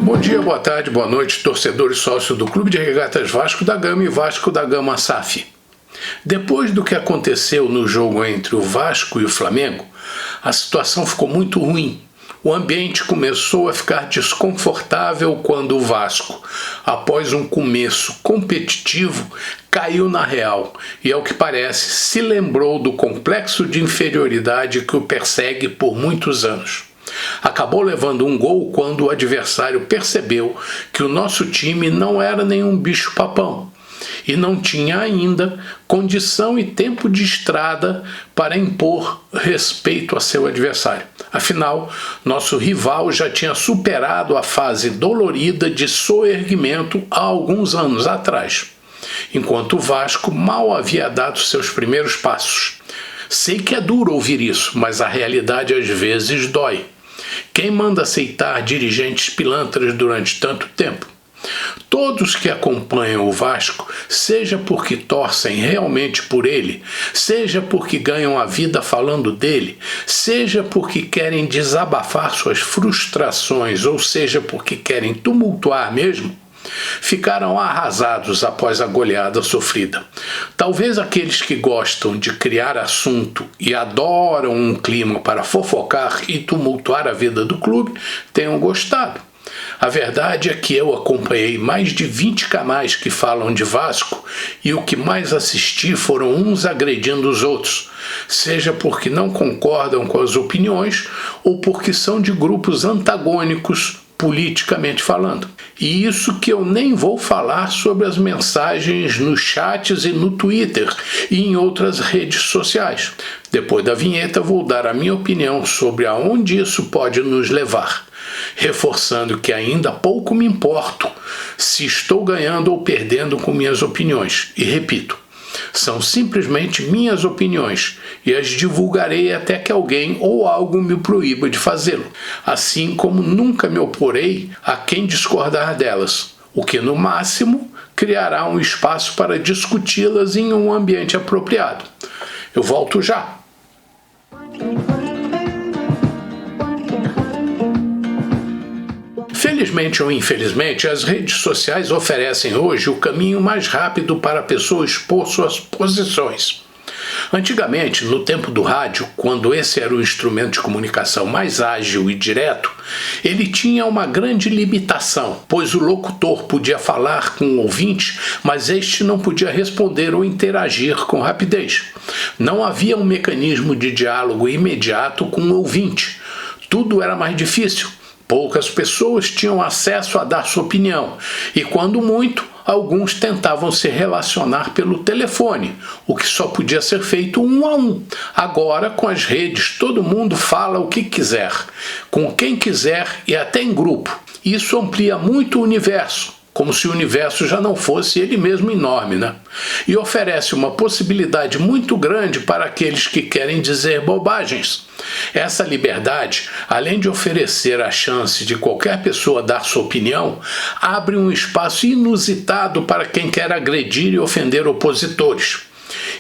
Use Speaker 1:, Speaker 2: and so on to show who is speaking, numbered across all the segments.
Speaker 1: Bom dia, boa tarde, boa noite, torcedor e sócio do Clube de Regatas Vasco da Gama e Vasco da Gama SAF. Depois do que aconteceu no jogo entre o Vasco e o Flamengo, a situação ficou muito ruim. O ambiente começou a ficar desconfortável quando o Vasco, após um começo competitivo, caiu na real e, ao que parece, se lembrou do complexo de inferioridade que o persegue por muitos anos. Acabou levando um gol quando o adversário percebeu que o nosso time não era nenhum bicho-papão e não tinha ainda condição e tempo de estrada para impor respeito a seu adversário. Afinal, nosso rival já tinha superado a fase dolorida de soerguimento há alguns anos atrás, enquanto o Vasco mal havia dado seus primeiros passos. Sei que é duro ouvir isso, mas a realidade às vezes dói. Quem manda aceitar dirigentes pilantras durante tanto tempo? Todos que acompanham o Vasco, seja porque torcem realmente por ele, seja porque ganham a vida falando dele, seja porque querem desabafar suas frustrações, ou seja porque querem tumultuar mesmo, ficaram arrasados após a goleada sofrida. Talvez aqueles que gostam de criar assunto e adoram um clima para fofocar e tumultuar a vida do clube tenham gostado. A verdade é que eu acompanhei mais de 20 canais que falam de Vasco e o que mais assisti foram uns agredindo os outros, seja porque não concordam com as opiniões ou porque são de grupos antagônicos politicamente falando. E isso que eu nem vou falar sobre as mensagens nos chats e no Twitter e em outras redes sociais. Depois da vinheta vou dar a minha opinião sobre aonde isso pode nos levar, reforçando que ainda pouco me importo se estou ganhando ou perdendo com minhas opiniões. E repito, são simplesmente minhas opiniões e as divulgarei até que alguém ou algo me proíba de fazê-lo, assim como nunca me oporei a quem discordar delas, o que no máximo criará um espaço para discuti-las em um ambiente apropriado. Eu volto já. Felizmente ou infelizmente, as redes sociais oferecem hoje o caminho mais rápido para a pessoa expor suas posições. Antigamente, no tempo do rádio, quando esse era o instrumento de comunicação mais ágil e direto, ele tinha uma grande limitação, pois o locutor podia falar com o ouvinte, mas este não podia responder ou interagir com rapidez. Não havia um mecanismo de diálogo imediato com o ouvinte. Tudo era mais difícil. Poucas pessoas tinham acesso a dar sua opinião e, quando muito, alguns tentavam se relacionar pelo telefone, o que só podia ser feito um a um. Agora, com as redes, todo mundo fala o que quiser, com quem quiser e até em grupo. Isso amplia muito o universo, como se o universo já não fosse ele mesmo enorme, né? E oferece uma possibilidade muito grande para aqueles que querem dizer bobagens. Essa liberdade, além de oferecer a chance de qualquer pessoa dar sua opinião, abre um espaço inusitado para quem quer agredir e ofender opositores.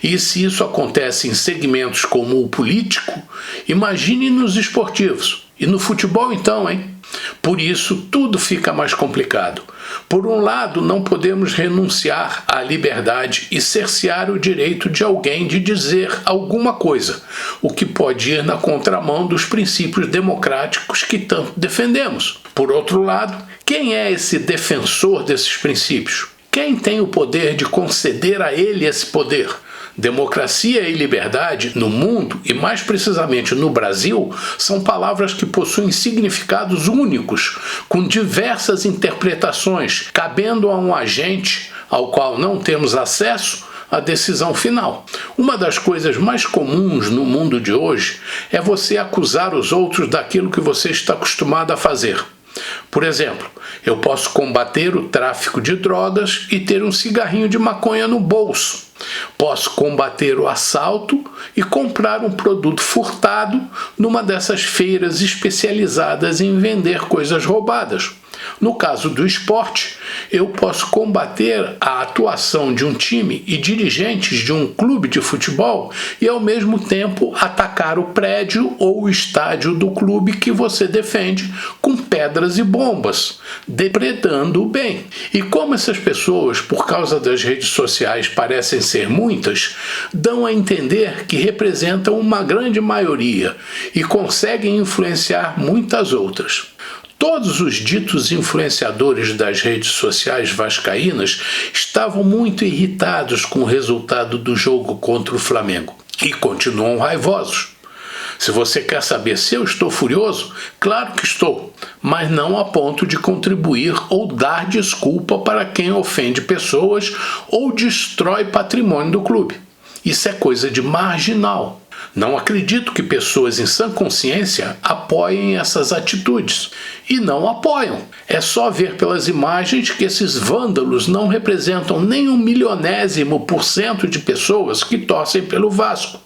Speaker 1: E se isso acontece em segmentos como o político, imagine nos esportivos. E no futebol então, hein? Por isso, tudo fica mais complicado. Por um lado, não podemos renunciar à liberdade e cercear o direito de alguém de dizer alguma coisa, o que pode ir na contramão dos princípios democráticos que tanto defendemos. Por outro lado, quem é esse defensor desses princípios? Quem tem o poder de conceder a ele esse poder? Democracia e liberdade no mundo, e mais precisamente no Brasil, são palavras que possuem significados únicos, com diversas interpretações, cabendo a um agente ao qual não temos acesso a decisão final. Uma das coisas mais comuns no mundo de hoje é você acusar os outros daquilo que você está acostumado a fazer. Por exemplo, eu posso combater o tráfico de drogas e ter um cigarrinho de maconha no bolso. Posso combater o assalto e comprar um produto furtado numa dessas feiras especializadas em vender coisas roubadas. No caso do esporte, eu posso combater a atuação de um time e dirigentes de um clube de futebol e, ao mesmo tempo, atacar o prédio ou o estádio do clube que você defende com pedras e bombas, depredando o bem. E como essas pessoas, por causa das redes sociais, parecem ser muitas, dão a entender que representam uma grande maioria e conseguem influenciar muitas outras. Todos os ditos influenciadores das redes sociais vascaínas estavam muito irritados com o resultado do jogo contra o Flamengo e continuam raivosos. Se você quer saber se eu estou furioso, claro que estou, mas não a ponto de contribuir ou dar desculpa para quem ofende pessoas ou destrói patrimônio do clube. Isso é coisa de marginal. Não acredito que pessoas em sã consciência apoiem essas atitudes. E não apoiam. É só ver pelas imagens que esses vândalos não representam nem 1/1000% de pessoas que torcem pelo Vasco,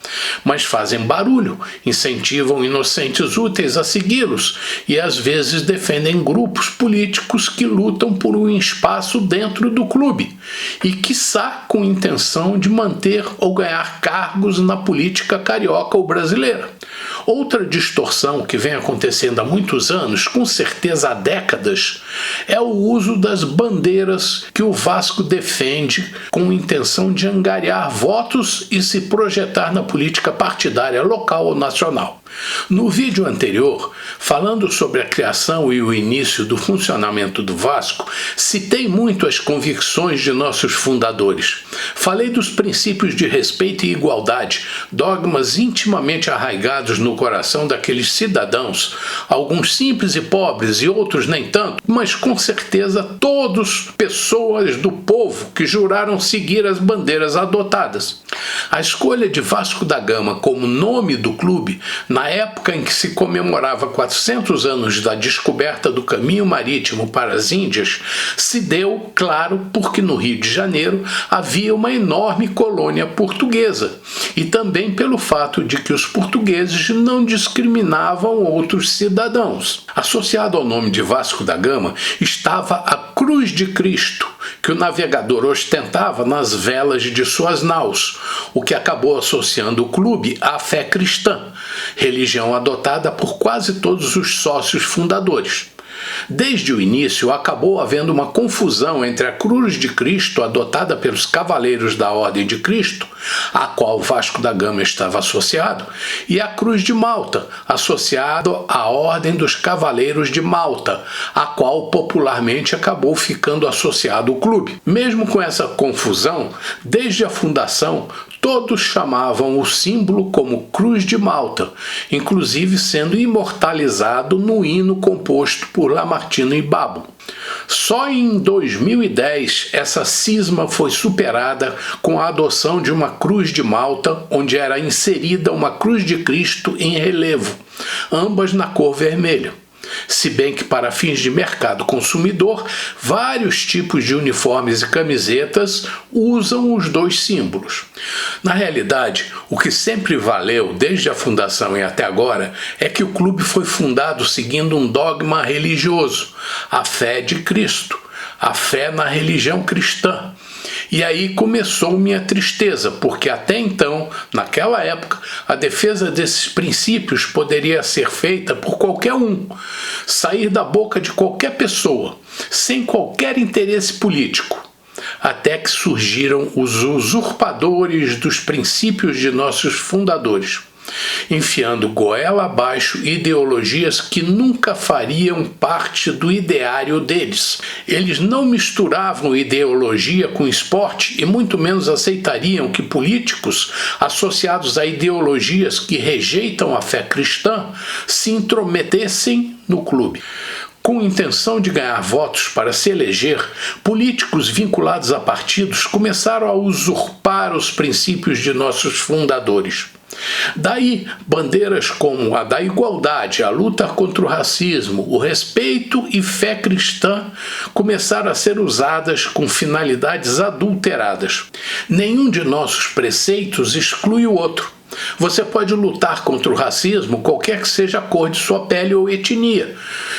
Speaker 1: mas fazem barulho, incentivam inocentes úteis a segui-los e às vezes defendem grupos políticos que lutam por um espaço dentro do clube e, quiçá, com intenção de manter ou ganhar cargos na política carioca ou brasileira. Outra distorção que vem acontecendo há muitos anos, com certeza há décadas, é o uso das bandeiras que o Vasco defende com intenção de angariar votos e se projetar na política partidária local ou nacional. No vídeo anterior, falando sobre a criação e o início do funcionamento do Vasco, citei muito as convicções de nossos fundadores. Falei dos princípios de respeito e igualdade, dogmas intimamente arraigados no coração daqueles cidadãos, alguns simples e pobres e outros nem tanto, mas com certeza todos pessoas do povo que juraram seguir as bandeiras adotadas. A escolha de Vasco da Gama como nome do clube, na época em que se comemorava 400 anos da descoberta do caminho marítimo para as Índias, se deu, claro, porque no Rio de Janeiro havia uma enorme colônia portuguesa, e também pelo fato de que os portugueses não discriminavam outros cidadãos. Associado ao nome de Vasco da Gama estava a Cruz de Cristo, que o navegador ostentava nas velas de suas naus, o que acabou associando o clube à fé cristã, religião adotada por quase todos os sócios fundadores. Desde o início, acabou havendo uma confusão entre a Cruz de Cristo, adotada pelos Cavaleiros da Ordem de Cristo, a qual Vasco da Gama estava associado, e a Cruz de Malta, associado à Ordem dos Cavaleiros de Malta, a qual popularmente acabou ficando associado ao clube. Mesmo com essa confusão, desde a fundação, todos chamavam o símbolo como Cruz de Malta, inclusive sendo imortalizado no hino composto por Lamartine e Babo. Só em 2010 essa cisma foi superada com a adoção de uma Cruz de Malta, onde era inserida uma Cruz de Cristo em relevo, ambas na cor vermelha. Se bem que, para fins de mercado consumidor, vários tipos de uniformes e camisetas usam os dois símbolos. Na realidade, o que sempre valeu, desde a fundação e até agora, é que o clube foi fundado seguindo um dogma religioso, a fé de Cristo, a fé na religião cristã. E aí começou minha tristeza, porque até então, naquela época, a defesa desses princípios poderia ser feita por qualquer um, sair da boca de qualquer pessoa, sem qualquer interesse político. Até que surgiram os usurpadores dos princípios de nossos fundadores, enfiando goela abaixo ideologias que nunca fariam parte do ideário deles. Eles não misturavam ideologia com esporte e muito menos aceitariam que políticos associados a ideologias que rejeitam a fé cristã se intrometessem no clube. Com intenção de ganhar votos para se eleger, políticos vinculados a partidos começaram a usurpar os princípios de nossos fundadores. Daí, bandeiras como a da igualdade, a luta contra o racismo, o respeito e fé cristã começaram a ser usadas com finalidades adulteradas. Nenhum de nossos preceitos exclui o outro. Você pode lutar contra o racismo, qualquer que seja a cor de sua pele ou etnia.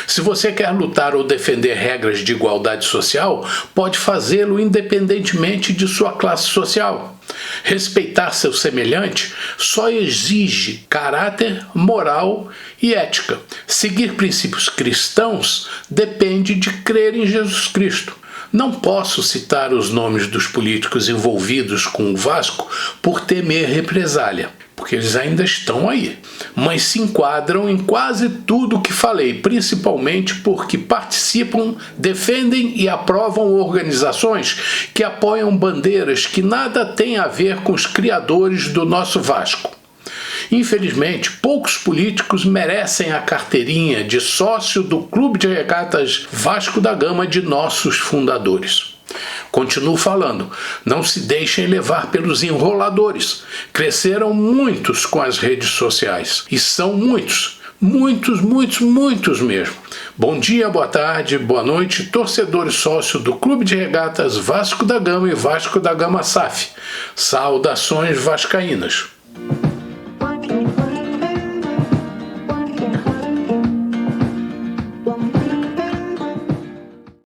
Speaker 1: Se você quer lutar ou defender regras de igualdade social, pode fazê-lo independentemente de sua classe social. Respeitar seu semelhante só exige caráter, moral e ética. Seguir princípios cristãos depende de crer em Jesus Cristo. Não posso citar os nomes dos políticos envolvidos com o Vasco por temer represália, porque eles ainda estão aí, mas se enquadram em quase tudo o que falei, principalmente porque participam, defendem e aprovam organizações que apoiam bandeiras que nada têm a ver com os criadores do nosso Vasco. Infelizmente, poucos políticos merecem a carteirinha de sócio do Clube de Regatas Vasco da Gama de nossos fundadores. Continuo falando, não se deixem levar pelos enroladores. Cresceram muitos com as redes sociais. E são muitos mesmo. Bom dia, boa tarde, boa noite, torcedor e sócio do Clube de Regatas Vasco da Gama e Vasco da Gama SAF. Saudações vascaínas.